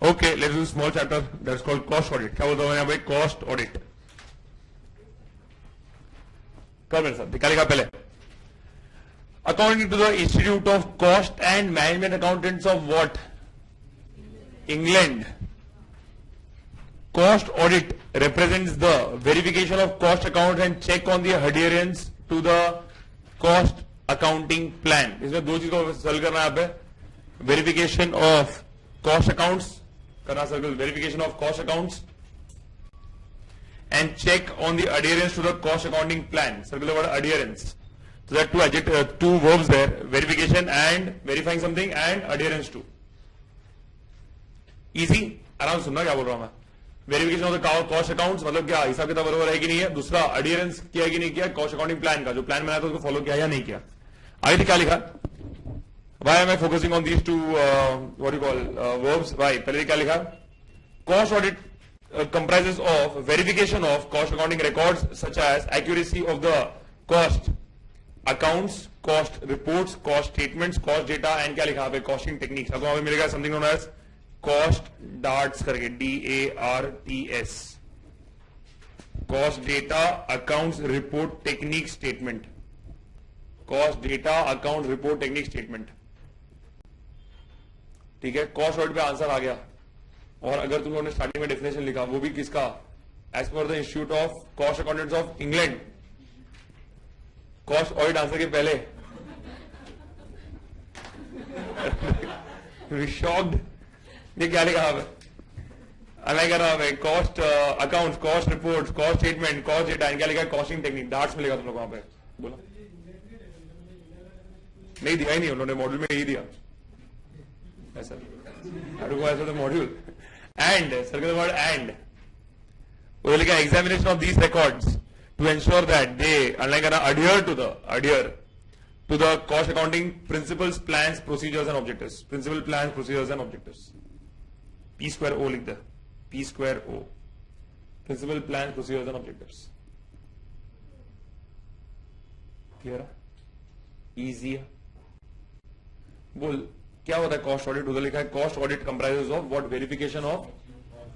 Okay, let's do a small chapter that's called cost audit. क्या बोलता हूँ यहाँ पे cost audit. कर मेरे साथ निकालेगा पहले. According to the Institute of Cost and Management Accountants of what? England. Cost audit represents the verification of cost accounts and check on the adherence to the cost accounting plan. इसमें दो चीज को solve करना है यहाँ पे. Verification of cost accounts करना circle. Verification of cost accounts and check on the adherence to the cost accounting plan. Circle the word adherence. So there are two verbs there. Verification and verifying something and adherence to. Easy. आराम सुनना क्या बोल रहा हूं मैं. Verification of the cost accounts मतलब क्या हिसाब किताब बराबर है कि नहीं है. दूसरा अडियरेंस किया है कि नहीं किया कॉस्ट अकाउंटिंग प्लान का. जो प्लान बनाया था उसको फॉलो किया या नहीं किया. आगे क्या लिखा. Why am I focusing on these two what you call verbs. Why पहले क्या लिखा. Cost audit comprises of verification of cost accounting records such as accuracy of the cost accounts, cost reports, cost statements, cost data and क्या लिखा है costing techniques. आपको वहां मिलेगा something known as cost darts करके DARTS. cost data accounts report technique statement. cost data account report technique statement. ठीक है. cost audit पे आंसर आ गया. और अगर तुम लोगों ने स्टार्टिंग में डेफिनेशन लिखा वो भी किसका. As per the Institute of Cost Accountants of England. Cost audit answer के पहले शॉक्ड. ये क्या लिखा है. अलग कर रहा है cost accounts, cost reports, cost statement, cost data. क्या लिखा है कॉस्टिंग टेक्निक. डार्ट्स मिलेगा तुम लोग वहां पे. बोला नहीं दिया ही नहीं उन्होंने. मॉड्यूल में यही दिया ऐसा. ऐसा तो module. And circle the word and. वो लिखा examination of these records to ensure that they adhere to the cost accounting principles, plans, procedures and objectives. Principal, plans, procedures and objectives. P square O लिख दे. P square O. Principal, plans, procedures and objectives. Clear? Easy. बोल क्या होता है cost audit. उधर लिखा है cost audit comprises of what.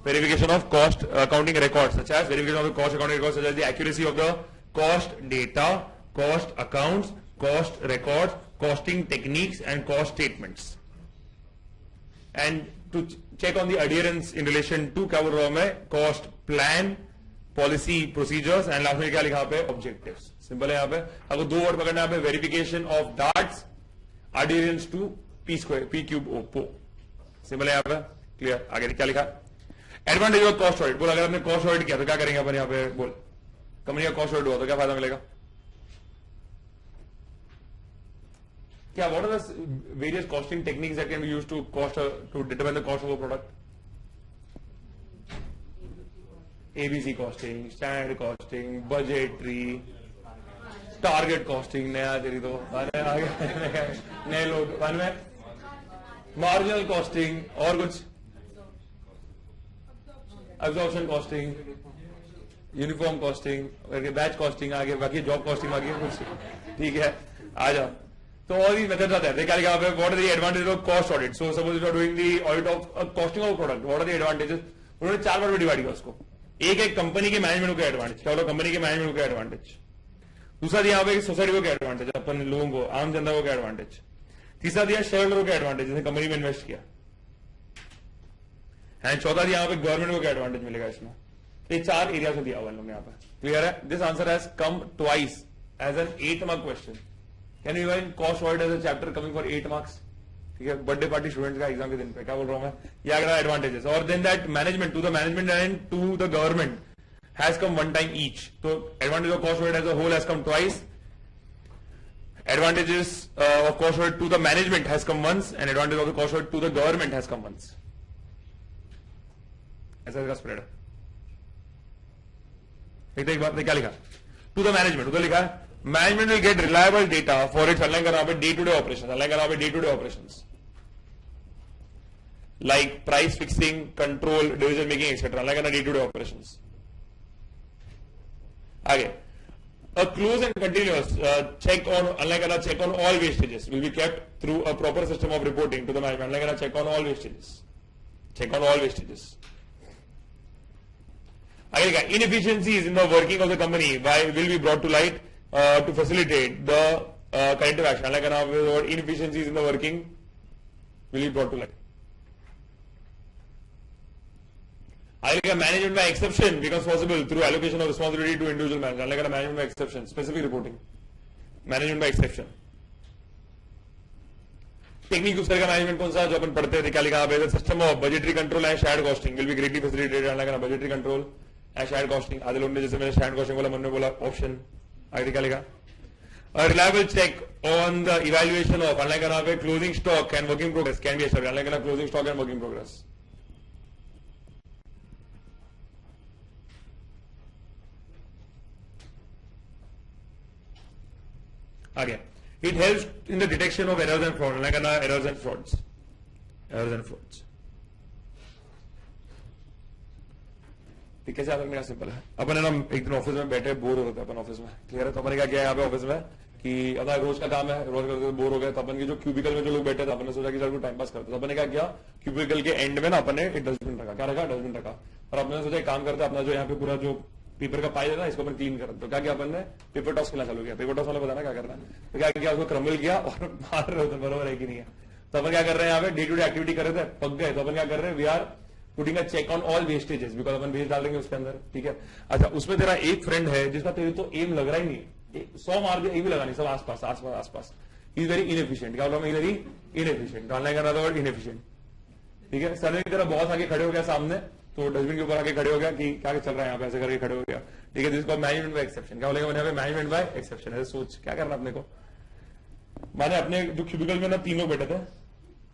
Verification of cost accounting records such as verification of cost accounting records such as the accuracy of the cost data, cost accounts, cost records, costing techniques and cost statements. And to check on the adherence in relation to क्या बोल रहा हूं मैं cost plan, policy, procedures and last में क्या लिखा पे objectives. Simple है यहाँ पे. आपको दो वर्ड पकड़ना है. Verification of darts, adherence to P square, P cube O, PO. Simple है यहाँ पे. क्लियर. आगे क्या लिखा. Advantage of cost audit. बोल अगर आपने कॉस्ट ऑडिट किया तो क्या करेंगे अपन यहाँ पे. बोल कंपनी का कॉस्ट ऑडिट हुआ तो क्या फायदा मिलेगा. क्या what are the various costing techniques that can be used to cost to determine the cost of a product. ABC costing, standard costing, budgetary, target costing. नया तेरी तो नए लोग में मार्जिनल कॉस्टिंग और कुछ absorption costing, uniform costing, batch costing आगे, बाकी जॉब कॉस्टिंग आगे कुछ. ठीक है आ जाओ. तो ऑल दीज मेथड्स आते हैं. क्या लिखा है what are the advantage of cost audit. So suppose you are doing the audit of costing of product. What are the advantages. उन्होंने 4 बार में डिवाइड किया उसको. एक कंपनी के मैनेजमेंट को एडवांटेज. क्या बोला कंपनी के मैनेजमेंट को एडवांटेज. दूसरा दिया यहाँ पे सोसाइटी को क्या एडवांटेज, अपन लोगों को, आम जनता को क्या एडवांटेज. तीसरा दिया शेयर होल्डर को क्या एडवांटेज जिसने कंपनी में इन्वेस्ट किया. एंड चौथा दिया यहाँ पे गवर्नमेंट को क्या एडवांटेज मिलेगा इसमें. ये 4 एरिया से दिया हुआ लोग यहाँ पे. क्लियर है. This answer has come twice as an 8 mark question. Can you even cost audit as a chapter coming for 8 marks. ठीक है. बर्थडे पार्टी स्टूडेंट्स का एग्जाम के दिन पे क्या बोल रहा हूं मैं. ये अगर एडवांटेजेस. और then that management to the management and to the government has come one time each. So advantage of cost audit as a whole has come twice. Advantages of cost audit to the management has come once, and advantage of the cost audit to the government has come once. ऐसा इसका spread है. एक बात क्या लिखा. To the management. उधर लिखा है management will get reliable data for its align करा पे day to day operation. Align करा पे day to day operation like price fixing, control, decision making etcetera. Align करना डे टू डे ऑपरेशन. आगे a close and continuous check on all wastages will be kept through a proper system of reporting to the management. check on all wastages. check on all wastages. आगे लिखा inefficiencies in the working of the company will be brought to light to facilitate the corrective action. Like an word, inefficiencies in the working will be brought to light. आगे लिखा management by exception becomes possible through allocation of responsibility to individual managers. Like a management by exception, specific reporting, management by exception. Technique use करेगा management कौन सा जो अपन पढ़ते हैं, क्या लिखा है, system of budgetary control and shared costing will be greatly facilitated. Budgetary control and shared costing. आधे लोगों ने जैसे मैंने शेयर्ड कॉस्टिंग बोला, मन में बोला ऑप्शन. आगे क्या लिखा, a reliable check on the evaluation of unlike an closing stock and work in progress can be established. Unlike a closing stock and work in progress. Again, it helps in the detection of errors and fraud. Like errors and frauds. Errors and frauds. ठीक है, आदमी का simple है. अपन है ना एक दिन office में बैठे बोर हो रहे थे अपन ऑफिस में, क्लियर है. तो अपन ने क्या किया यहाँ पे ऑफिस में कि अपना रोज का काम है, रोज करते बोर हो गए. तो अपन की जो क्यूबिकल में जो लोग बैठे थे, अपन ने सोचा कि चलो टाइम पास करते. तो अपन ने क्या किया, क्यूबिकल के एंड में ना अपन ने एक डस्टबिन रखा. क्या रखा, डस्टबिन रखा. और अपन ने सोचा एक काम करते, अपना जो यहाँ पे पूरा जो पेपर का पाइल है ना, इसको अपन क्लीन करते. तो क्या किया अपन ने, पेपर टॉस खेलना चालू किया. पेपर टॉस वाला बताना क्या करना है. तो क्या किया, उसको क्रम्बल किया और मार रहे थे, बरोबर है कि नहीं है. तो अपन क्या कर रहे हैं, यहाँ पे डे टू डे एक्टिविटी कर रहे थे, पक गए. तो अपन क्या कर रहे हैं, we are putting a check on all wastages, because अपन वेस्ट डाल देंगे उसके अंदर. ठीक है. अच्छा, उसमें तेरा एक फ्रेंड है जिसका तेरे तो एम लग रहा ही नहीं, 100 मार दिया, ये भी लगा नहीं, सब आसपास आसपास आसपास. Is very inefficient. क्या बोला मैं, वेरी इनएफिशिएंट. डालने का वर्ड इनएफिशिएंट. ठीक है. सर की तरह बॉस आगे खड़े हो गया सामने, तो डस्टबिन के ऊपर आके खड़े हो गया कि क्या चल रहा है यहाँ पे, ऐसे करके खड़े हो गया. ठीक है. जिसको मैनेजमेंट बाय एक्सेप्शन. क्या बोलेगा मैंने, मैनेजमेंट बाय एक्सेप्शन. ऐसे सोच क्या करना अपने को. मैंने अपने जो क्यूबिकल में ना 3 लोग बैठे थे,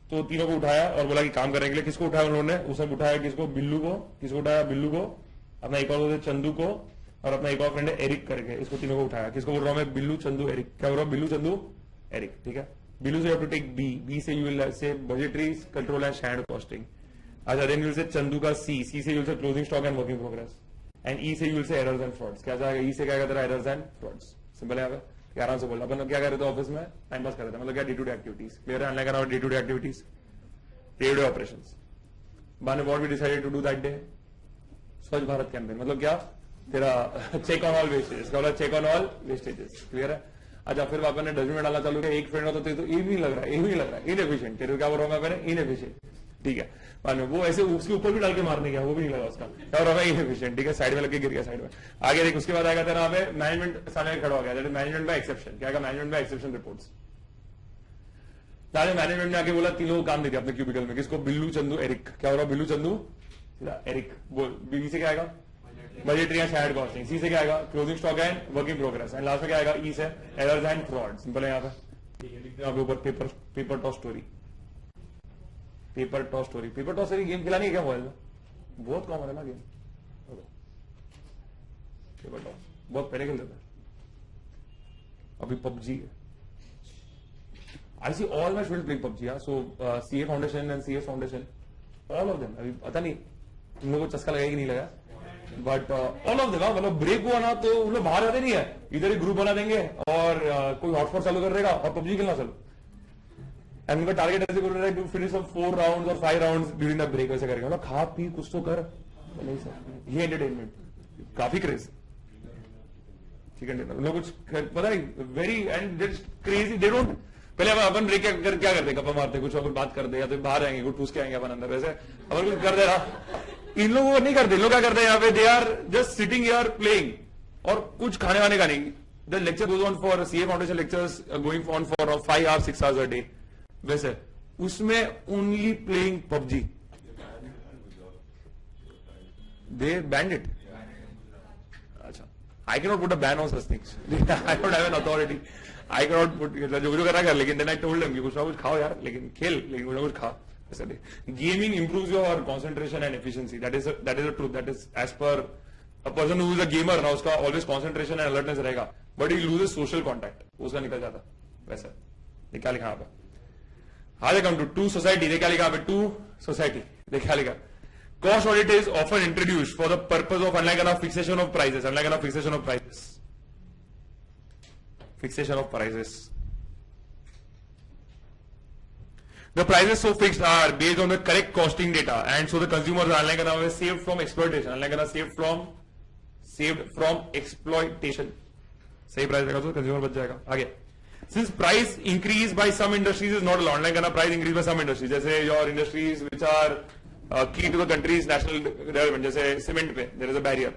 तो तीनों को उठाया और बोला कि काम करने के लिए. किसको उठाया उन्होंने, उसने उठाया किसको, बिल्लू को. किसको उठाया, बिल्लू को. अपना एक और चंदू को, और अपना एक और फ्रेंड है एरिक करके. इसको तीनों को उठाया. किसको बोल रहा हूं मैं, बिल्लू चंदू एरिक. क्या बोल रहा हूं, बिल्लू चंदू एरिक. ठीक है. बिल्लू से you have to take B. B से you will say budgetary control and shared costing. अच्छा, then you will say Chandu का सी. सी से you will say closing stock and work in progress. And E से you will say errors and frauds. क्या जाएगा, ई से क्या कहता है, एरर्स एंड फ्रॉड्स. सिंपल है. आराम से बोल. अपन क्या कर रहे थे ऑफिस में, टाइम पास कर रहे थे. मतलब क्या, day to day activities. Clear है. Unlike day to day activities, day-to-day operations. What we decided to do that day? स्वच्छ भारत कैंपेन. मतलब क्या, तेरा चेक ऑन ऑल वेस्टेजेस. क्या बोला, check on all wastages. Clear है. अच्छा, फिर अपन ने डस्टबिन में डालना चालू किया. एक फ्रेंड होता तो ये भी लग रहा है, ये भी लग रहा है इनएफिशिएंट. तेरे क्या बोल रहा हूं मैं, इनएफिशिएंट. ठीक है. वो ऐसे उसके ऊपर भी डाल के मारने गया, वो भी नहीं लगा उसका. क्या बोल रहा है, इनएफिशिएंट. ठीक है. साइड में लग के गिर गया साइड में. आगे देख, उसके बाद आएगा तेरा यहाँ पे मैनेजमेंट सामने खड़ा हो गया. Management by exception. क्या, मैनेजमेंट बाय एक्सेप्शन रिपोर्ट्स. सारे मैनेजमेंट ने आके बोला, तीनों को काम दे दिया अपने क्यूबिकल में. किसको, बिल्लू चंदू एरिक. क्या हो रहा, बिल्लू चंदू एरिक. बोल. बी से क्या आएगा, बजटरी एंड शेयर्ड कॉस्टिंग. सी से क्या आएगा, closing stock and work in progress. And last में क्या आएगा, ई से एरर्स एंड फ्रॉड. सिंपल है. यहाँ पे यहाँ पे ऊपर paper toss story. Paper toss story. Paper toss story game खिलानी है क्या मोबाइल में, बहुत कॉमन है ना गेम. पेपर टॉस बहुत पहले खेलते थे. अभी पबजी है. I see all my students playing PUBG. So CA Foundation and CS Foundation, all of them. अभी पता नहीं तुम लोगों को चस्का लगा कि नहीं लगा, बट ऑल ऑफ देम. मतलब ब्रेक हुआ ना तो उन लोग बाहर आते नहीं है, इधर ही ग्रुप बना देंगे और कोई हॉटस्पॉट चालू कर देगा और PUBG खेलना चालू. एंड उनका टारगेट ऐसे कर रहा है टू फिनिश 4 राउंड और 5 राउंड ड्यूरिंग द ब्रेक. वैसे करेंगे. मतलब खा पी कुछ तो कर. नहीं सर, ये एंटरटेनमेंट काफी क्रेज. ठीक है. उन लोग कुछ पता नहीं, very and that's crazy. They don't. पहले अपन ब्रेक क्या करते, गप्पा मारते, कुछ और बात करते, या तो बाहर आएंगे कुछ ठूस के आएंगे अपन अंदर. वैसे अपन कुछ कर दे रहा. इन लोगों को नहीं करते. इन लोग क्या करते हैं यहाँ पे, they are just sitting here playing, और कुछ खाने वाने का नहीं. The lecture goes on for CA foundation lectures going on for 5 hours 6 hours a day. वैसे उसमें only playing PUBG. They banned it. अच्छा, I can not put a ban on such things. I don't have an authority. I can not put, जो कर रहा है. लेकिन then I told them कि कुछ ना कुछ खाओ यार, लेकिन खेल, लेकिन कुछ ना कुछ खा. ऐसा gaming improves your concentration and efficiency. That is the truth. That is as per a person who is a gamer ना, उसका ऑलवेज कंसंट्रेशन एंड अलर्टनेस रहेगा, but he loses social contact, उसका निकल जाता. वैसा क्या लिखा यहाँ पे, हाउ कम टू सोसाइटी. देखा लिखा पे, टू सोसाइटी. देखा लिखा, cost audit is often introduced for the purpose of unlike enough fixation of prices. Unlike enough fixation of prices. Fixation of prices. The prices so fixed are based on the correct costing data, and so the consumers are like saved from exploitation, like saved from exploitation. सही price रहेगा तो consumer बच जाएगा. आगे, since price increase by some industries is not allowed, like price increase by some industries, जैसे your industries which are key to the country's national development, जैसे cement पे there is a barrier,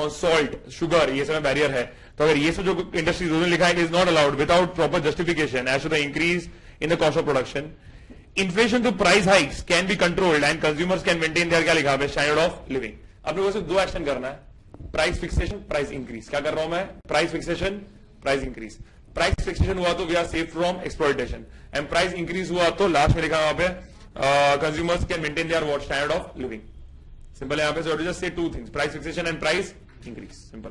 on salt, sugar, ये सब barrier है. तो अगर ये सब जो इंडस्ट्रीज उन्होंने लिखा है is not allowed without proper justification as to the increase in the cost of production. Inflation to price hikes can be controlled and consumers can maintain their क्या लिखा है स्टैंडर्ड ऑफ लिविंग. अपने को सिर्फ दो एक्शन करना है, price fixation, price increase. क्या कर रहा हूं मैं? Price fixation, price increase. Price fixation हुआ तो we are safe from exploitation, and price increase हुआ तो लास्ट में लिखा वहां पे consumers can maintain their what standard of living. Simple है यहाँ पे. So just say two things, price fixation and price increase. Simple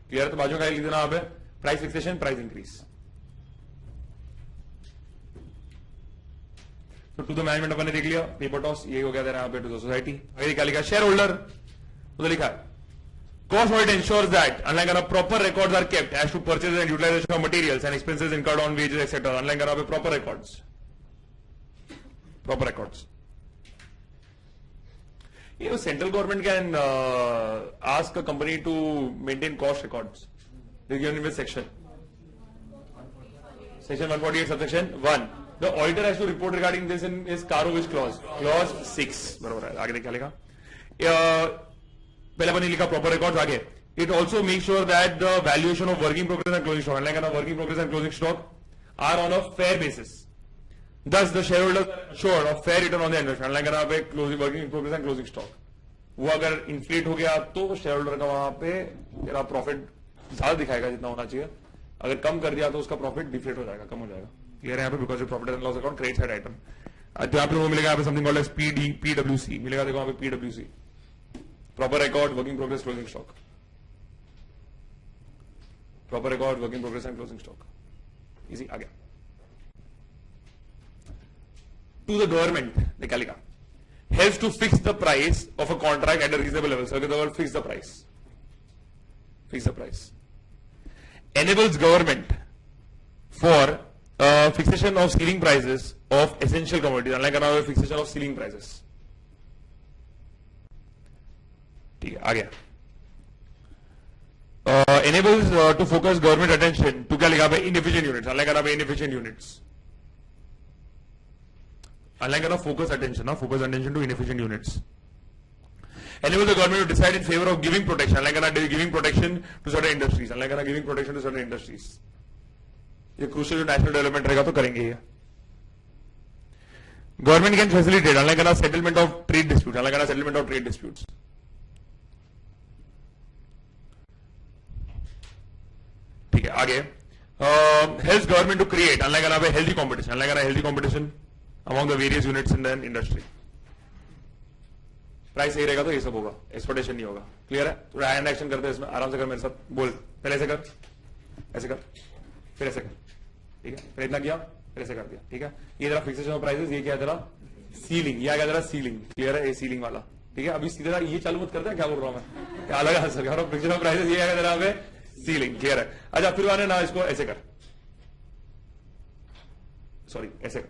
clear. तो बाजू का लिख देना यहाँ पे प्राइस फिक्सेशन, प्राइस इंक्रीज. तो टू द मैनेजमेंट अपन ने देख लिया, पेपर टॉस ये हो गया था यहाँ पे. टू द सोसाइटी आगे क्या लिखा? Share holder. तो लिखा है cost audit ensures that unlike proper records are kept as to purchase and utilization of materials and expenses incurred on wages etc. Unlike proper records. You know, central government can ask a company to maintain cost records. They given in this section 148 subsection 1. The auditor has to report regarding this in his CARO which clause? Clause 6. बराबर है. आगे क्या लिखा? पहले अपन ने लिखा proper records. आगे it also make sure that the valuation of working progress and closing stock, like working progress and closing stock are on a fair basis. Thus the shareholders are sure of fair return on the investment. Like पे closing working progress and closing stock वो अगर inflate हो गया तो share holder का वहां पे तेरा प्रॉफिट ज्यादा दिखाएगा जितना होना चाहिए. अगर कम कर दिया तो उसका प्रॉफिट डिफ्लेट हो जाएगा, कम हो जाएगा. क्लियर है यहाँ पे? Because profit and loss account credit side item. तो यहाँ पे वो मिलेगा यहाँ पे समथिंग कॉल्ड एज पीडब्ल्यूसी मिलेगा. देखो यहाँ पे PWC proper record, working progress, closing stock. Proper record, working progress and closing stock. Easy. आ गया. टू द गवर्नमेंट ने क्या लिखा? helps to fix the price of a contract at a reasonable level. So, the word fix the price. Fix the price. Enables government for fixation of ceiling prices of essential commodities. Unlike another fixation of ceiling prices. ठीक है, आ गया. Enables to focus government attention to क्या लिखा है? Inefficient units. Unlike another inefficient units. Unlike focus attention to inefficient units. Enable the government to decide in favor of giving protection, unlike giving protection to certain industries, unlike giving protection to certain industries. ये crucial जो national development रहेगा तो करेंगे ये. Government can facilitate, unlike settlement of trade disputes, unlike settlement of trade disputes. ठीक है, आगे. Helps government to create, unlike healthy competition, healthy competition among the various units in the industry. Price सही रहेगा तो ये सब होगा, एक्सपोर्टेशन नहीं होगा. क्लियर है? थोड़ा हैंड एक्शन करते हैं इसमें. आराम से कर मेरे साथ. बोल. पहले ऐसे कर, ऐसे कर, फिर ऐसे कर. ठीक है? फिर इतना किया, फिर ऐसे कर दिया. ठीक है? ये जरा फिक्सेशन ऑफ प्राइसेस, ये क्या जरा सीलिंग, ये आ गया जरा सीलिंग. क्लियर है? ये सीलिंग वाला. ठीक है? अभी सीधा ये चालू मत करते हैं. क्या बोल रहा हूं मैं? क्या अलग आंसर कर रहा हूं? फिक्सेशन ऑफ प्राइसेस ये आ गया जरा पे सीलिंग. क्लियर है? अच्छा, फिर आने ना इसको ऐसे कर, सॉरी ऐसे कर.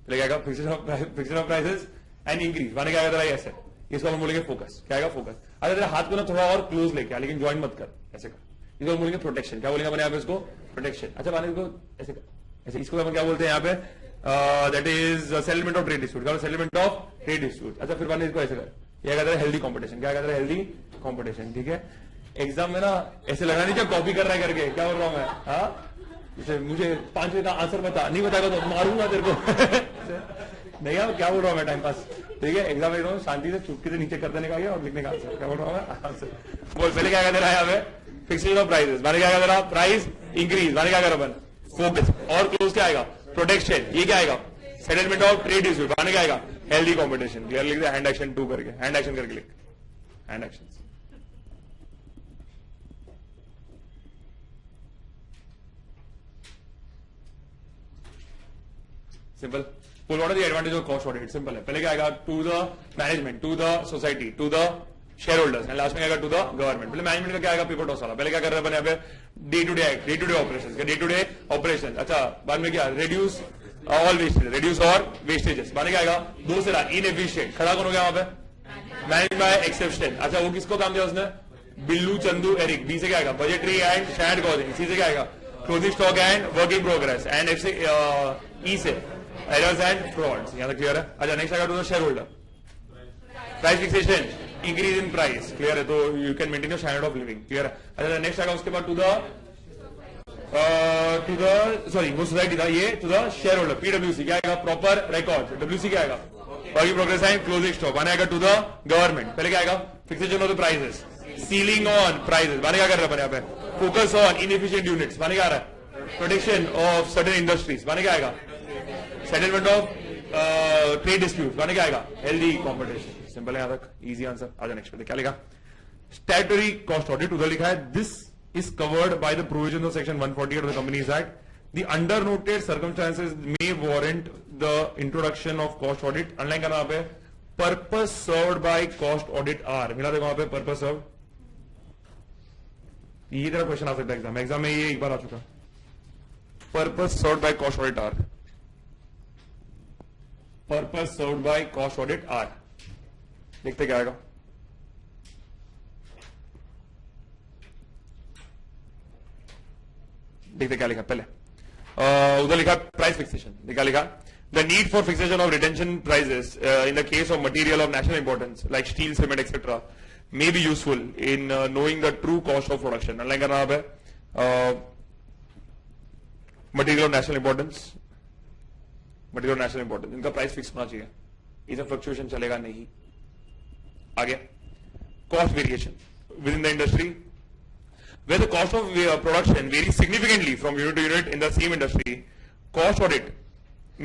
क्या fixation of prices and increase माने क्या आएगा? ऐसे. इसको हम बोलेंगे फोकस. क्या आएगा? फोकस. अगर तेरा हाथ को ना थोड़ा और क्लोज लेके, लेकिन ज्वाइन मत कर, ऐसे कर. इसको हम बोलेंगे प्रोटेक्शन. क्या बोलेंगे यहाँ पे? इसको प्रोटेक्शन. अच्छा, माने इसको ऐसे कर, ऐसे. इसको हम क्या बोलते हैं यहाँ पे? That is settlement of trade dispute. Settlement of trade dispute. अच्छा, फिर माने इसको ऐसे कर. ये कहता है हेल्दी कॉम्पिटिशन. क्या कहता है? Healthy competition. ठीक है? एग्जाम में ना ऐसे लगा नहीं क्या कॉपी कर रहा है करके. क्या बोल रहा हूं मैं? हाँ, मुझे 5 का आंसर बता, नहीं बताएगा तो मारूंगा तेरे को. नहीं यार, क्या बोल रहा हूँ मैं? Time pass. ठीक है? एग्जाम लिख रहा हूँ, शांति से चुपके से नीचे कर देने का और लिखने का आंसर. क्या बोल रहा हूँ मैं? आंसर बोल. पहले क्या दे रहा है यहाँ पे? Fixation of prices. माने क्या दे रहा? Price increase. माने क्या कर अपन? फोकस. और क्लोज क्या आएगा? प्रोटेक्शन. ये क्या आएगा? Settlement of trade dispute. माने क्या आएगा? Healthy competition. क्लियर लिख दे. हैंड एक्शन 2 करके, हैंड एक्शन करके लिख. Hand action. Simple. Well, what are the advantages of cost audit? Simple है. पहले क्या आएगा? To the management, to the society, to the shareholders, and last में आएगा टू द गवर्नमेंट. पहले मैनेजमेंट का क्या आएगा? पेपर टॉस वाला. पहले क्या कर रहे हैं यहाँ पे? Day to day operation. Day to day operation. अच्छा, बाद में क्या? रिड्यूस ऑल वेस्टेज, रिड्यूस और वेस्टेजेस बन के आएगा। दूसरा इनएफिशिएंट, खड़ा कौन हो गया वहां पे, मैनेज बाय एक्सेप्शन। अच्छा वो किसको काम दिया उसने, बिल्लू चंदू एरिक। बी से क्या आएगा, बजटरी एंड स्टैंड कॉजिंग। सी से क्या आएगा, closing stock and work in progress. And F से ई से एरर्स एंड फ्रॉड्स। यहां तक क्लियर है। अच्छा नेक्स्ट आएगा to the shareholder, price fixation, increase in price, clear है, तो you can maintain your standard of living, clear है। अच्छा नेक्स्ट आएगा उसके बाद टू द सॉरी वो सोसाइटी था ये, to the shareholder, PWC क्या आएगा, प्रॉपर रिकॉर्ड। डब्ल्यूसी क्या आएगा, work in progress and closing stock. आने आएगा टू द गवर्नमेंट, पहले क्या आएगा, fixation of the prices, ceiling on prices, माने क्या कर रहा है यहाँ पे, फोकस ऑन इनएफिशिएंट यूनिट्स, माने क्या आ रहा है, प्रोटेक्शन ऑफ सर्टेन इंडस्ट्रीज, माने क्या आएगा, सेटलमेंट ऑफ ट्रेड डिस्प्यूट, माने क्या आएगा, हेल्दी कॉम्पिटिशन। सिंपल है यहां तक, इजी आंसर। आजा नेक्स्ट पे क्या लिखा, स्टैट्यूटरी कॉस्ट ऑडिट, उधर लिखा है this is covered by the provision of section 148 of the companies act. The under noted circumstances may warrant the introduction of cost audit. Underline करना यहाँ पे, purpose served by cost audit are, मिला देखो वहां पे पर्पस सर्व, ये तरह question आ सकता है एग्जाम में, ये एक बार आ चुका, purpose served by cost audit are, purpose served by cost audit are. देखते क्या आएगा, देखते क्या लिखा पहले, उधर लिखा प्राइस फिक्सेशन, क्या लिखा, the need for fixation of retention prices in the case of material of national importance like steel, cement etcetera may be useful in knowing the true cost of production. Online करना है material of national importance, material of national importance, इनका price fix होना चाहिए, इसमें fluctuation चलेगा नहीं। आगे cost variation with in the industry, where the cost of production varies significantly from unit to unit in the same industry, cost audit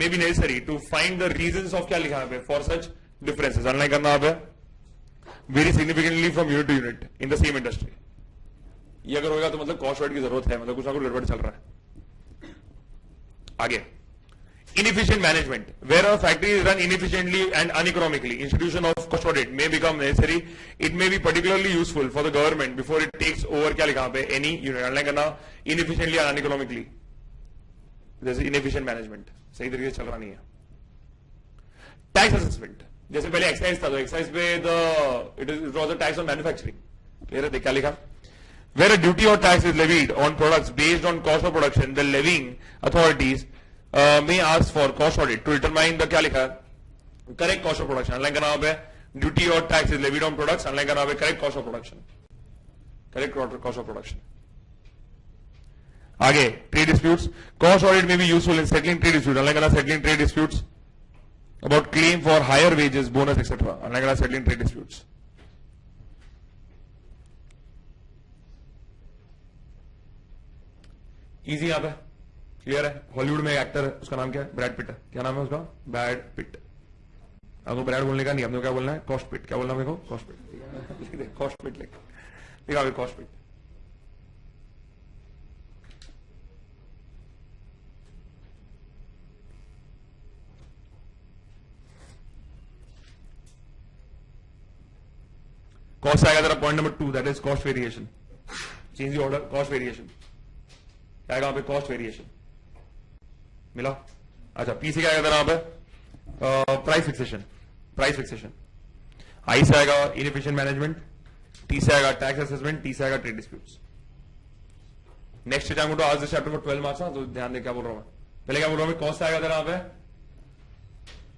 may be necessary to find the reasons of, क्या लिखा है for such differences। Underline करना है very significantly from unit to unit in the same industry. ये अगर होगा तो मतलब कॉस्ट ऑडिट की जरूरत है, मतलब कुछ ना कुछ गड़बड़ चल रहा है। आगे inefficient management, where a factory is run inefficiently and uneconomically, institution of cost audit may become necessary, it may be particularly useful for the government before it takes over, क्या लिखा पे, एनी यूनिट। अनलाइन करना इनएफिशिएंटली and अनइकोनॉमिकली, जैसे inefficient management सही तरीके से चल रहा नहीं है। टैक्स असेसमेंट, जैसे पहले एक्साइज था तो एक्साइज पे it was a tax on manufacturing, clear है, क्या लिखा, वेयर अ ड्यूटी और tax is levied on products based on cost of production, the levying authorities may ask for cost audit to determine the, क्या लिखा, correct cost of production. Underline करना पे, duty और tax is levied on products, underline करना पे, correct cost of production, correct cost of production. आगे trade disputes, cost audit में भी useful in settling trade dispute, underline करना settling trade disputes about claim for higher wages, bonus, etc. Unlike settling trade disputes. Easy यहां पे, clear है। Hollywood में एक actor है, उसका नाम क्या है, ब्रैड पिट है। क्या नाम है उसका, ब्रैड पिट। आपको ब्रैड बोलने का नहीं, हमने क्या बोलना है, कॉस्ट पिट। क्या बोलना है मेरे को, कॉस्ट पिट, कॉस्ट पिट लिखा, कॉस्ट पिट। कॉस्ट आएगा तेरा point number 2, that is cost variation, change the order, cost variation आएगा वहां पे, कॉस्ट वेरिएशन मिला। अच्छा पी से क्या आएगा तेरा वहां पे, प्राइस फिक्सेशन, प्राइस फिक्सेशन। आई से आएगा इनएफिशिएंट मैनेजमेंट, टी से आएगा टैक्स असेसमेंट, टी से आएगा ट्रेड डिस्प्यूट्स। नेक्स्ट टाइम तो आज चैप्टर फॉर 12 मार्क्स ना, तो ध्यान दे क्या बोल रहा हूं मैं। पहले क्या बोल रहा हूं मैं, कॉस्ट आएगा तेरा वहां पे,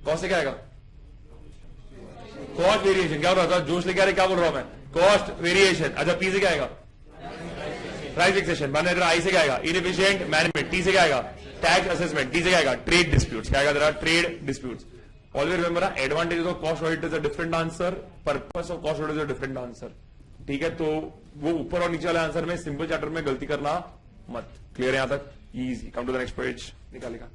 कॉस्ट से क्या आएगा, कॉस्ट वेरिएशन। क्या हो रहा था, जोश लेके आ रहे, क्या बोल रहा हूं मैं, कॉस्ट वेरिएशन। अच्छा पी से क्या आएगा, प्राइस फिक्सेशन। माने आई से क्या आएगा, इनएफिशिएंट मैनेजमेंट, टी से क्या आएगा, टैक्स असेसमेंट, टी से क्या आएगा, ट्रेड डिस्प्यूट्स। क्या आएगा तेरा, trade disputes. Always remember, advantage of cost audit is a different answer, purpose of cost audit is a different answer, ठीक है। तो वो ऊपर और नीचे वाले आंसर में सिंपल चैप्टर में गलती करना मत, क्लियर है यहां तक, easy. Come to the next page, निकालेगा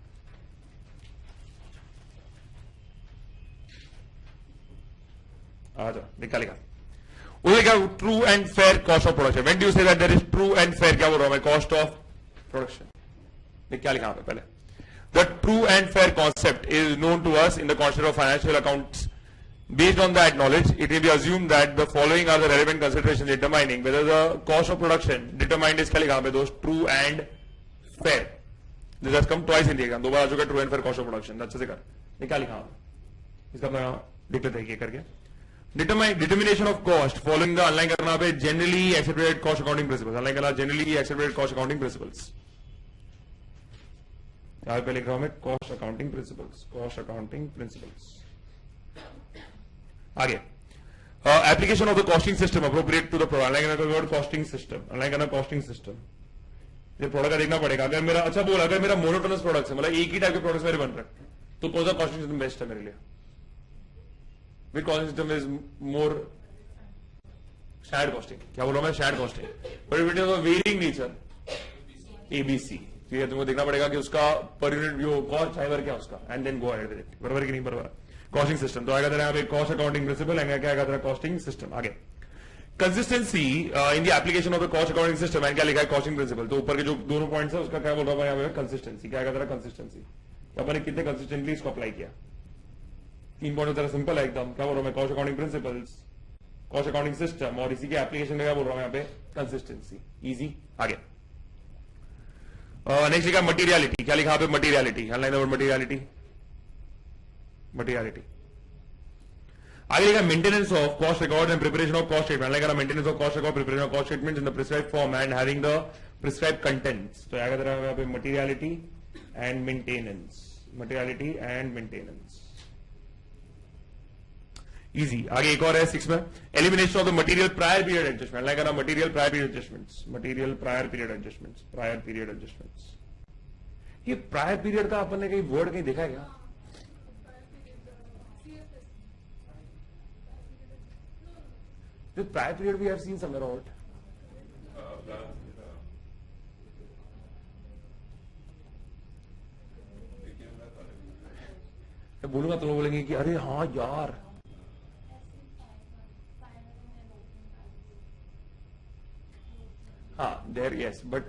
निकालेगा उसे क्या, true and fair cost of production. When do you say that there is true and fair, क्या बोल रहा हूं मैं, कॉस्ट ऑफ प्रोडक्शन। देख क्या लिखा पहले, the true and fair concept is known to us in the concept of financial accounts. Based on that knowledge, it may be assumed that the following are the relevant considerations determining whether the cost of production determined is क्या लिखा पे दोस्त, true and fair। This has come twice in the exam, 2 बार आ चुका है true and fair cost of production. अच्छे से कर, निकाल लिखा इसका अपना लिख लेते हैं करके। Determination of cost following the underline करना पे generally accepted cost accounting principles, underline करना generally accepted cost accounting principles. यहां पे लिख रहा हूं मैं cost accounting principles, cost accounting principles. आगे application of the costing system appropriate to the product, underline करना कॉस्टिंग सिस्टम, अनलाइन करना कॉस्टिंग सिस्टम। ये प्रोडक्ट का देखना पड़ेगा, अगर मेरा अच्छा बोल, अगर मेरा मोनोटोनस प्रोडक्ट है, मतलब एक ही टाइप के प्रोडक्ट्स मेरे बन रहे हैं, तो कौन सा कॉस्टिंग सिस्टम बेस्ट है मेरे लिए? Which costing system is more shared costing, क्या बोल रहा हूं मैं? shared costing, but if it is of varying nature, ABC, ठीक है, तुमको देखना पड़ेगा कि उसका पर यूनिट जो कॉस्ट ड्राइवर क्या उसका, and then go ahead with it, बराबर कि नहीं बराबर? कॉस्टिंग सिस्टम तो आएगा तेरा यहाँ पे कॉस्ट अकाउंटिंग प्रिंसिपल, क्या आएगा तेरा कॉस्टिंग सिस्टम। आगे consistency in the application of the cost accounting system, and क्या लिखा है? Costing principle. तो ऊपर के जो दोनों पॉइंट्स है उसका क्या बोल रहा हूं यहाँ पे? कंसिस्टेंसी। क्या आएगा तेरा? कंसिस्टेंसी। तो अपन ने कितने कंसिस्टेंटली इसको अप्लाई किया? 3 पॉइंट तेरा सिंपल है एकदम, क्या बोल रहा हूं मैं? Cost accounting principles, cost accounting system, और इसी के एप्लीकेशन का क्या बोल रहा हूं यहाँ पे? कंसिस्टेंसी। इजी। आगे नेक्स्ट लिखा मटीरियलिटी, क्या लिखा पे? Materiality, online the word materiality, materiality. आगे लिखा maintenance of cost record and preparation of cost statement, like maintenance of cost record, preparation of cost statement in the prescribed form and having the prescribed contents. तो आएगा तेरा यहाँ पे materiality and maintenance, materiality and maintenance. Easy. आगे एक और है 6 में, elimination of the material prior period adjustment, like material prior period adjustments, material prior period adjustments, prior period adjustments. ये प्रायर पीरियड का अपन ने कहीं वर्ड कहीं देखा है क्या? The prior period we have seen somewhere out. मैं बोलूंगा तो लोग बोलेंगे कि अरे हाँ यार, हाँ there yes, but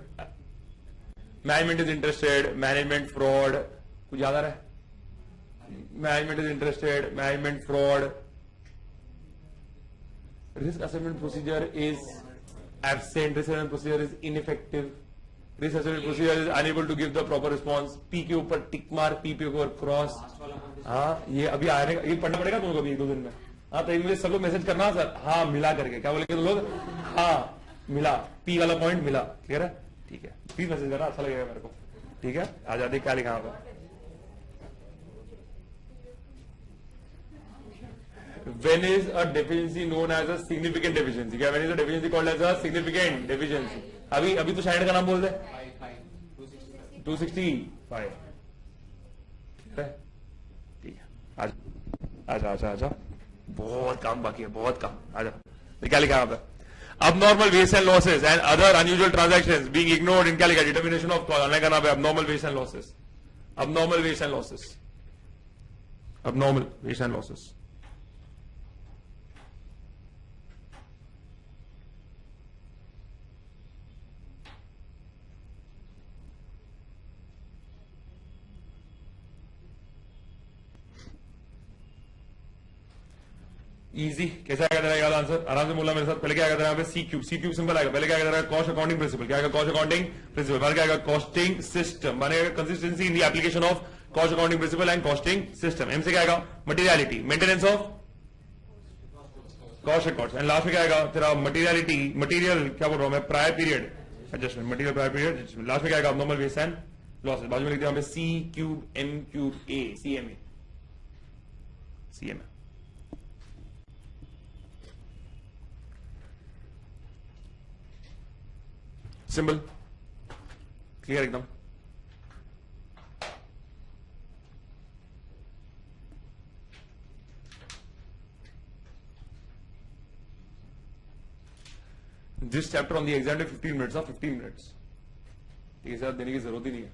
management is interested, management fraud, कुछ याद आ रहा है? Management is interested, management fraud, risk assessment procedure is absent, risk assessment procedure is ineffective, risk assessment procedure is unable to give the proper response, P के ऊपर टिक मार, P के ऊपर क्रॉस। हाँ ये अभी आने का, ये पढ़ना पड़ेगा तुमको अभी 1-2 दिन में। हाँ तो मुझे सब लोग मैसेज करना सर, हाँ मिला करके, क्या बोलेंगे तुम लोग? हाँ मिला, P वाला पॉइंट मिला, क्लियर है? ठीक है, प्लीज मैसेज करना, अच्छा लगेगा मेरे को। ठीक है, आ जाते क्या लिखा यहाँ पर? When is a deficiency known as a significant deficiency? क्या when is a deficiency called as a significant deficiency? अभी तो शायद का नाम बोल दे। 265। ठीक है, आजा आजा आजा, बहुत काम बाकी है, बहुत काम। आजा, क्या लिखा है यहाँ पे? Abnormal waste and losses and other unusual transactions being ignored in क्या लिखा? Determination of cost, अनलाइन करना पे abnormal waste and losses, abnormal waste and losses, abnormal waste and losses। Easy. कैसा आएगा तेरा याद आंसर? आराम से बोलना मेरे साथ। पहले क्या आएगा तेरा यहाँ पे? सी क्यूब, सी क्यूब सिंपल आएगा। पहले क्या आएगा तेरा? कॉस्ट अकाउंटिंग प्रिंसिपल, क्या आएगा? Cost accounting principle. बाद क्या आएगा? कॉस्टिंग सिस्टम, मानेगा consistency in the application of cost accounting principle and costing system. M से क्या आएगा? Materiality, maintenance of cost records, and last में क्या आएगा तेरा? मटीरियलिटी, मटीरियल क्या बोल रहा हूं मैं? Prior period adjustment, material prior period adjustment. Last में क्या आएगा? Abnormal waste and losses. बाजू में लिख दिया C cube M cube A, CMA, CMA. Simple, clear एकदम। This chapter on the exam 15 minutes, 15 minutes, ठीक है सर, देने की जरूरत ही नहीं है।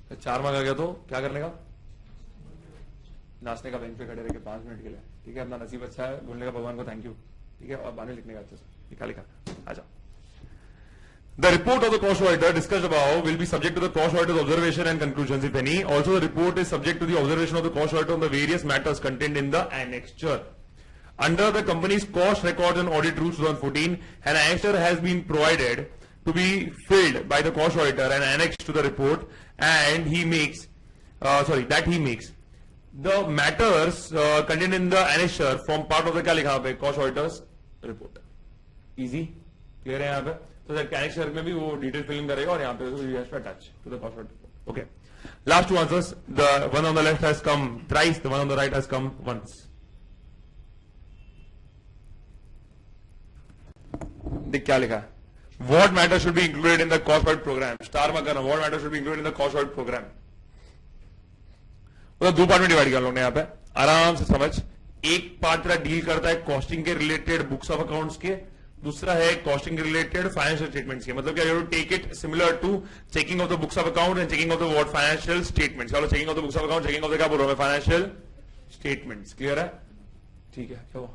तो 4 मार्क आ गया तो क्या करने का? नाचने का, बेंच पे खड़े रह के 5 मिनट के लिए, ठीक है। अपना नसीब अच्छा है, बोलने का भगवान को थैंक यू, ठीक है। और बाने लिखने का अच्छे से, लिखा लिखा आ जाओ। The report of the cost auditor discussed above will be subject to the cost auditor's observation and conclusions, if any. Also, the report is subject to the observation of the cost auditor on the various matters contained in the annexure. Under the company's cost records and audit rules 2014, an annexure has been provided to be filled by the cost auditor and annexed to the report, and he makes, that he makes. The matters contained in the annexure form part of the क्या लिखा यहाँ पे cost auditor's report. Easy, clear है यहाँ पे. तो annexure में भी वो detail filling करेगा और यहाँ पे he has to attach to the cost auditor report. Okay. Last two answers. The one on the left has come thrice. The one on the right has come once. देख क्या लिखा है. What matter should be included in the cost audit program? Star में करना. What matter should be included in the cost audit program? मतलब दो part में divide कर लो यहाँ पे आराम से समझ. एक पार्ट तेरा डील करता है कॉस्टिंग के रिलेटेड बुक्स ऑफ अकाउंट्स के, दूसरा है कॉस्टिंग रिलेटेड फाइनेंशियल स्टेटमेंट्स के. मतलब क्या, you take it similar to checking of the books of account and checking of the what financial statements. चलो checking of the books of account, checking of the क्या बोल रहा हूं मैं, financial statements. Clear है? ठीक है. क्या हुआ?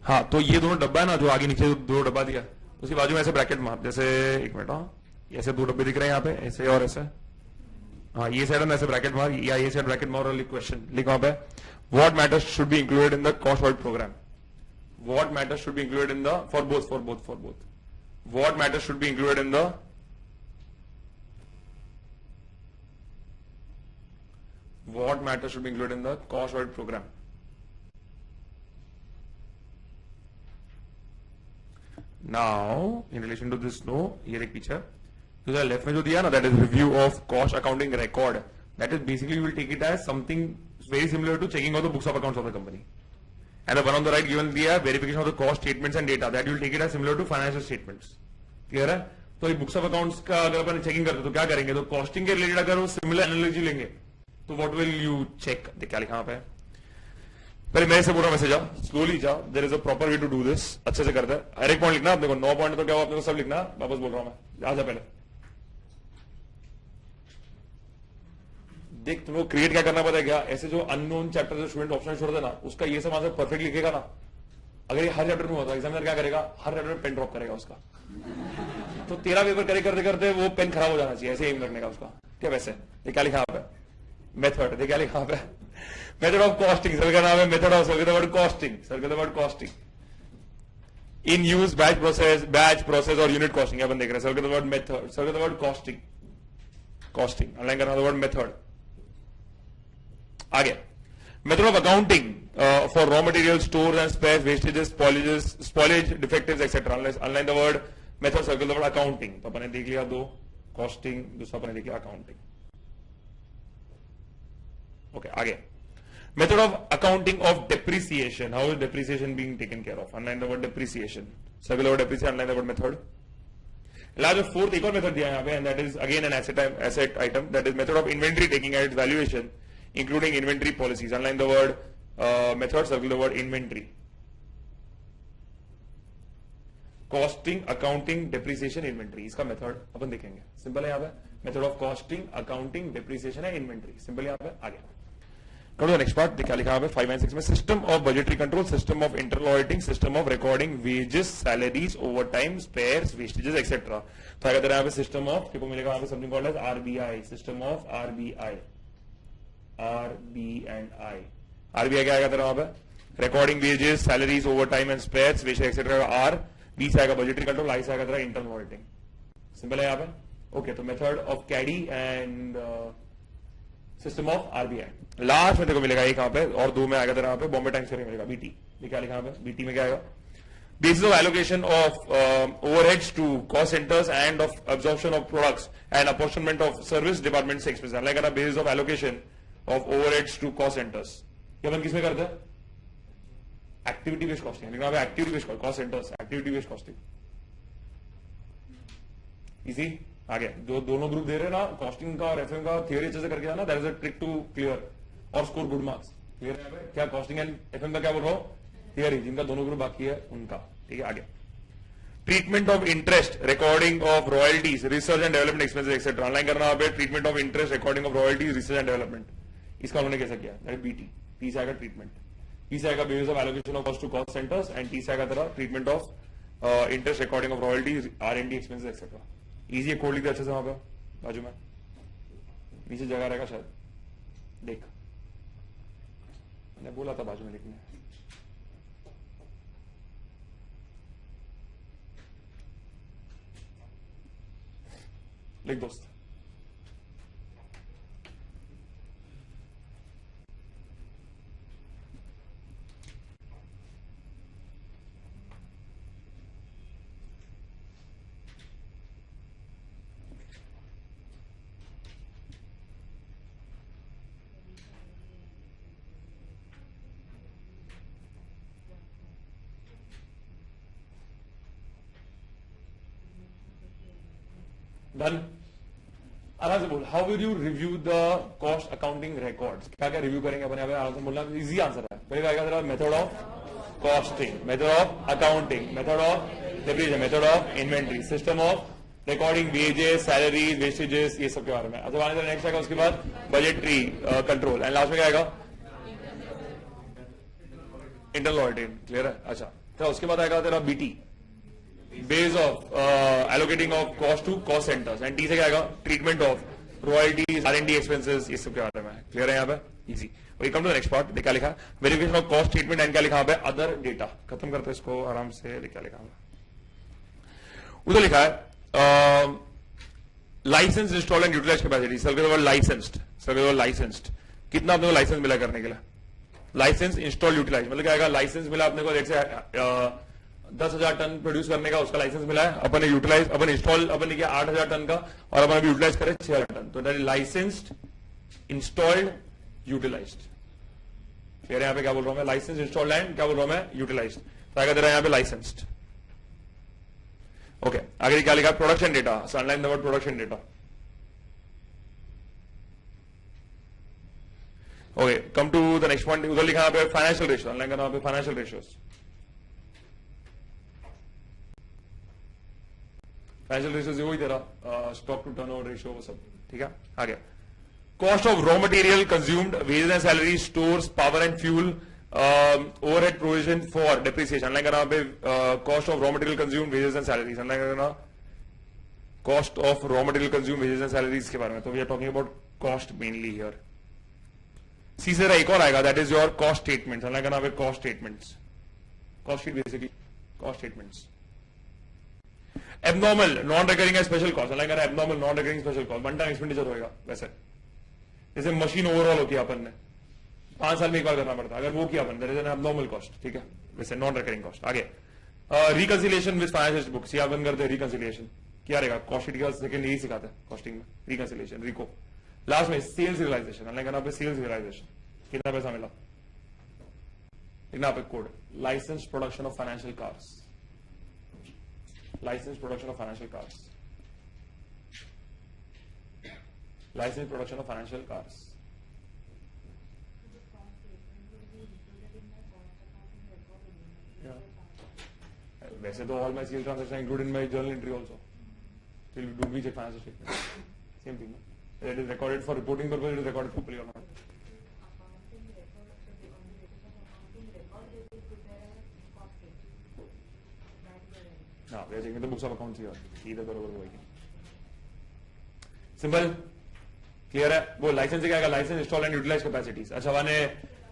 हाँ, तो ये दोनों डब्बा है ना जो आगे नीचे दो डब्बा दिया, उसकी बाजू में ऐसे ब्रैकेट मार, जैसे एक मिनट, हाँ ऐसे दो डब्बे दिख रहे हैं यहाँ पे, ऐसे और ऐसे. हाँ, ये साइड में ऐसे ब्रैकेट मार या ये साइड ब्रैकेट मार और क्वेश्चन लिख वहां पे. What matters should be included in the cost audit programme. What matters should be included in the for both. What matters should be included in the cost audit program. Now, in relation to this, no, here एक picture. तो जो left में जो दिया ना, that is review of cost accounting record. That is basically we will take it as something very similar to checking of the books of accounts of the company. And the one on the right given दिया verification of the cost statements and data, that you will take it as similar to financial statements. Clear है? तो ये books of accounts का अगर अपन checking करते तो क्या करेंगे, तो कॉस्टिंग के रिलेटेड अगर वो सिमिलर एनालॉजी लेंगे तो व्हाट विल यू चेक. देख क्या लिखा पे. पहले मेरे से पूरा मैसेज जाओ, स्लोली जाओ. There is a proper way to do this. अच्छे से करते हैं. हर एक पॉइंट लिखना अपने को. 9 पॉइंट तो क्या हुआ, अपने को सब लिखना. वापस बोल रहा हूं मैं, आ जा पहले. देख तुमको क्रिएट क्या करना पता है क्या, ऐसे जो अननोन चैप्टर जो स्टूडेंट ऑप्शन छोड़ देना, उसका ये सब आंसर परफेक्ट लिखेगा ना. अगर ये हर चैप्टर में होता है, एग्जामिनर क्या करेगा, हर चैप्टर में पेन ड्रॉप करेगा उसका. तो तेरा पेपर करे करते करते वो पेन खराब हो जाना चाहिए, ऐसे एम करने का उसका. क्या वैसे ये क्या लिखा आप है, मेथड. देख क्या लिखा आप है, मेथड ऑफ कॉस्टिंग. सर का नाम है method of, circle word costing. Circle word costing in use batch process और यूनिट कॉस्टिंग अपन देख रहे हैं. Circle word method, circle word costing. Underline करना वर्ड मेथड. आगे, method of accounting for raw material, store and spare, wastages, spoilage, defectives etcetera. Underline the word method, circle the word accounting. तो अपने देख लिया दो, costing, दूसरा अपने देख लिया अकाउंटिंग. ओके, आगे, method of accounting of depreciation. How is depreciation being taken care of. Online the word depreciation, circle the word depreciation, online the word method. Last fourth एक और मेथड दिया यहाँ पे, and that is again an asset item. That is method of inventory taking at valuation including inventory policies. Underline the word method, circle the word inventory. Costing, accounting, depreciation, inventory. इसका method अपन देखेंगे. Simple है यहाँ पे. Method of costing, accounting, depreciation है, inventory. Simple यहाँ पे. आगे come to the next part. क्या लिखा है 5 and 6 में. System of budgetary control, system of internal auditing, system of recording wages, salaries, overtime, spares, wastages etcetera. तो अगर यहाँ पे सिस्टम ऑफ देखो मिलेगा, यहाँ पे something called as RBI. System of RBI, RB&I. RBI क्या आएगा तेरा वहां पे, recording wages, salaries, overtime and spares, wastage etcetera. R B से आएगा बजटरी कंट्रोल, आई से आएगा तेरा इंटरनल ऑडिटिंग. सिंपल है यहाँ पे. ओके, तो method of caddy and system of RBI. Last में देखो मिलेगा एक यहाँ पे, और दो में आएगा तेरा यहाँ पे बॉम्बे टाइम्स में मिलेगा बीटी. क्या लिखा यहाँ पे, बीटी में क्या आएगा, basis of allocation of overheads to cost centers and of absorption of products and apportionment of service departments expenses. like a basis of allocation of overheads to cost centers. ये अपन किसमें करते हैं, एक्टिविटी बेस्ड कॉस्टिंग. लेकिन activity based cost centres, activity based costing. Easy. आगे जो दोनों group दे रहे हैं ना, कॉस्टिंग का और एफएम का, थियरी अच्छे से करके जाना. That is a trick to clear और स्कोर गुड मार्क्स. क्लियर है क्या, कॉस्टिंग एंड एफएम का क्या बोल रहा हूं, थियरी. जिनका दोनों ग्रुप बाकी है उनका. ठीक है, आगे treatment of interest, recording of royalties, research and development expenses etcetera. Online करना है treatment of interest, recording of royalties, research and development. इसका उन्होंने कैसा किया, दैट इज बीटी. टी से आएगा ट्रीटमेंट, पी से आएगा basis of allocation of cost to cost centres, and T से आएगा तेरा treatment of interest, recording of royalties, R&D expenses etcetera. Easy. Code लिख दे अच्छे से वहां पे बाजू में, नीचे जगह रहेगा शायद. देख मैंने बोला था बाजू में लिखने, लिख दोस्त। डन। आराम से बोल, how will you review the cost accounting records? क्या क्या रिव्यू करेंगे अपन? आराम से बोलना, इजी आंसर है। पहले आएगा तेरा method of costing, method of accounting, method of depreciation, method of inventory, system of recording wages, salaries, vestiges, ये सब के बारे में। अच्छा नेक्स्ट आएगा उसके बाद बजटरी कंट्रोल, एंड लास्ट में क्या आएगा? Internal auditing. क्लियर है? अच्छा, तो उसके बाद आएगा तेरा BT, base of allocating of cost to cost centres, and T से क्या आएगा? Treatment of royalties, R&D expenses, ये सब के बारे में। क्लियर है यहाँ पे? इजी। और come to the next part, क्या लिखा? Verification of cost statement, and क्या लिखा है? Other data. खत्म करते हैं इसको आराम से। क्या लिखा है उधर? लिखा है licence install and utilise capacity. Sir licensed, कितना अपने को लाइसेंस मिला करने के लिए? लाइसेंस इंस्टॉल यूटिलाइज मतलब क्या आएगा? लाइसेंस मिला अपने को, जैसे 10,000 टन प्रोड्यूस करने का, उसका लाइसेंस मिला है। अपन ने यूटिलाइज, अपन इंस्टॉल अपन ने किया 8,000 टन का, और अपन अभी यूटिलाइज करें 6,000 टन। तो that is licensed, installed, utilised. फिर यहाँ पे क्या बोल रहा हूं मैं? लाइसेंस इंस्टॉल्ड एंड क्या बोल रहा हूं मैं? यूटिलाइज्ड। तो आएगा तेरा यहाँ पे लाइसेंस्ड। ओके, आगे क्या लिखा? Production data. Underline the word production data. Okay, come to the next point. उधर लिखा यहाँ पे फाइनेंशियल रेशियो, अंडरलाइन करना यहाँ पे फाइनेंशियल रेशियोज। फाइनेंशियल रेशियो वही तेरा स्टॉक टू टर्नओवर रेशियो, वो सब। ठीक है, आगे cost of raw material consumed, wages and salary, stores, power and fuel, overhead provision for depreciation. Underline करना पे cost of raw material consumed, wages and salaries. Underline करना cost of raw material consumed, wages and salaries के बारे में। तो we are talking about cost mainly here. C से एक और आएगा, that is your cost statements. Underline करना पे cost statements, cost sheet basically cost statements. Abnormal non recurring है स्पेशल कॉस्ट। अनलाइन करना abnormal non recurring special cost, one time expenditure होगा। वैसे जैसे मशीन ओवरऑल होती है अपन ने 5 साल में एक बार करना पड़ता है, अगर वो किया अपन, that is an abnormal cost. ठीक है, वैसे नॉन रिकरिंग कॉस्ट। आगे रिकंसिलिएशन विद फाइनेंशियल बुक्स, या अपन करते हैं रिकंसिलिएशन। क्या रहेगा? कॉस्ट शीट के सेकंड यही सिखाते हैं कॉस्टिंग में, रिकंसिलिएशन, रिको। लास्ट में सेल्स रियलाइजेशन। अनलाइन करना पे सेल्स रियलाइजेशन, कितना पैसा मिला, लिखना पे code. Licence production of financial cars, licence production of financial cars, licence production of financial cars. वैसे तो all my sale transaction include in my journal entry also, till do we check financial statement, same thing. It is recorded for reporting purpose, it is recorded properly or not. हाँ, we are checking the books of accounts here. Either बरोबर होगी। Simple, clear है? वो licence से क्या आएगा? Licence install and utilise capacities. अच्छा, मैंने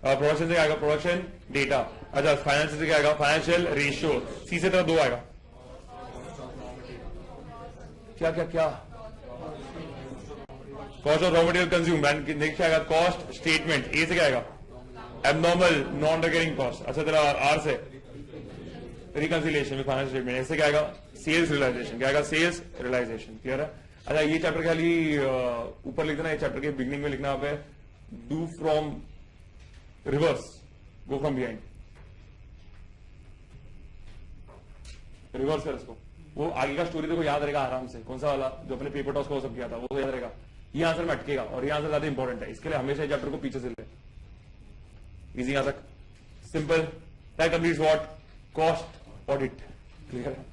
प्रोडक्शन से क्या आएगा? Production data. अच्छा, फाइनेंस से क्या आएगा? Financial ratio. सी से तरह 2 आएगा। क्या क्या क्या? Cost of raw material consumed, next क्या आएगा? Cost statement. ए से क्या आएगा? Abnormal non recurring cost. अच्छा, तेरा आर से रिकंसिलिएशन विद फाइनेंशियल स्टेटमेंट। ऐसे क्या आएगा? Sales realisation. क्या आएगा? Sales realisation. क्लियर है? अच्छा, ये चैप्टर खाली ऊपर लिख देना, ये चैप्टर के बिगनिंग में लिखना यहाँ पे, do from reverse, go from behind. Reverse कर इसको, वो आगे का स्टोरी देखो याद रहेगा आराम से। कौन सा वाला जो अपने पेपर टॉस को सब किया था, वो याद रहेगा। ये आंसर में अटकेगा, और ये आंसर ज्यादा इंपॉर्टेंट है, इसके लिए हमेशा चैप्टर को पीछे से ले। इजी यहां तक, simple. That completes what? Cost audit. Clear है?